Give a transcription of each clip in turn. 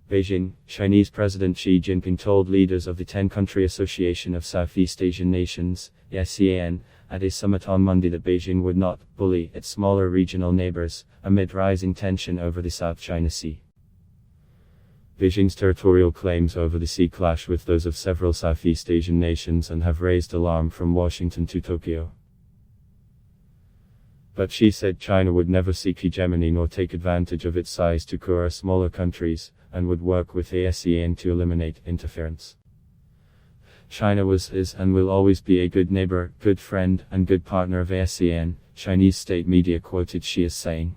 Beijing, Chinese President Xi Jinping told leaders of the 10-country Association of Southeast Asian Nations, ASEAN, at a summit on Monday that Beijing would not bully its smaller regional neighbours, amid rising tension over the South China Sea. Beijing's territorial claims over the sea clash with those of several Southeast Asian nations and have raised alarm from Washington to Tokyo. But Xi said China would never seek hegemony nor take advantage of its size to coerce smaller countries, and would work with ASEAN to eliminate interference. China was, is, and will always be a good neighbor, good friend, and good partner of ASEAN, Chinese state media quoted Xi as saying.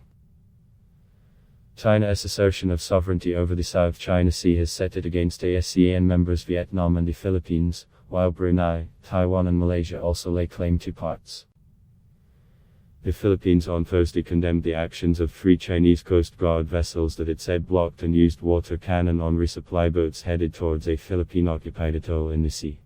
China's assertion of sovereignty over the South China Sea has set it against ASEAN members Vietnam and the Philippines, while Brunei, Taiwan and Malaysia also lay claim to parts. The Philippines on Thursday condemned the actions of 3 Chinese Coast Guard vessels that it said blocked and used water cannon on resupply boats headed towards a Philippine-occupied atoll in the sea.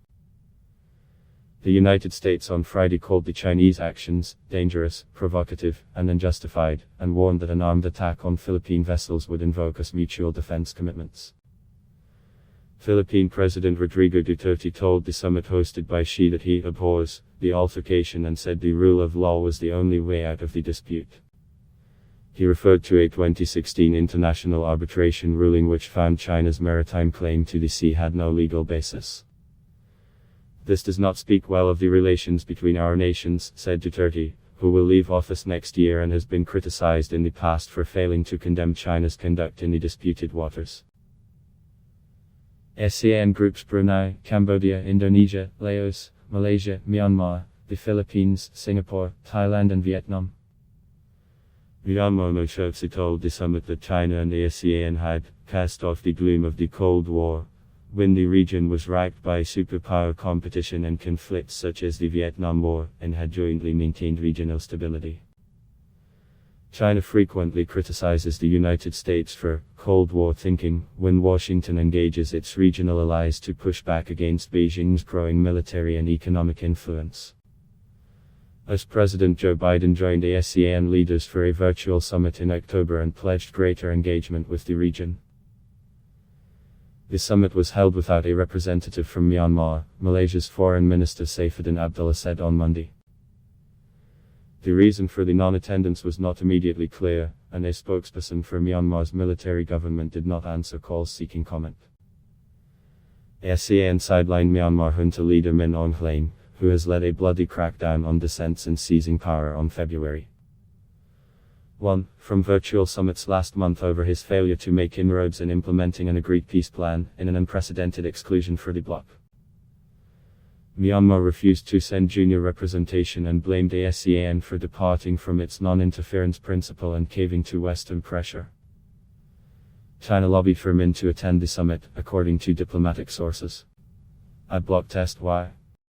The United States on Friday called the Chinese actions dangerous, provocative, and unjustified, and warned that an armed attack on Philippine vessels would invoke its mutual defense commitments. Philippine President Rodrigo Duterte told the summit hosted by Xi that he abhors the altercation and said the rule of law was the only way out of the dispute. He referred to a 2016 international arbitration ruling which found China's maritime claim to the sea had no legal basis. This does not speak well of the relations between our nations, said Duterte, who will leave office next year and has been criticized in the past for failing to condemn China's conduct in the disputed waters. ASEAN groups Brunei, Cambodia, Indonesia, Laos, Malaysia, Myanmar, the Philippines, Singapore, Thailand and Vietnam. Myanmar officials told the summit that China and ASEAN had cast off the gloom of the Cold War, when the region was racked by superpower competition and conflicts such as the Vietnam War, and had jointly maintained regional stability. China frequently criticizes the United States for Cold War thinking, when Washington engages its regional allies to push back against Beijing's growing military and economic influence. As President Joe Biden joined ASEAN leaders for a virtual summit in October and pledged greater engagement with the region. The summit was held without a representative from Myanmar, Malaysia's Foreign Minister Saifuddin Abdullah said on Monday. The reason for the non-attendance was not immediately clear, and a spokesperson for Myanmar's military government did not answer calls seeking comment. ASEAN sidelined Myanmar junta leader Min Aung Hlaing, who has led a bloody crackdown on dissent since seizing power on February 1, from virtual summits last month over his failure to make inroads in implementing an agreed peace plan, in an unprecedented exclusion for the bloc. Myanmar refused to send junior representation and blamed ASEAN for departing from its non-interference principle and caving to Western pressure. China lobbied for Min to attend the summit, according to diplomatic sources. At bloc test Y.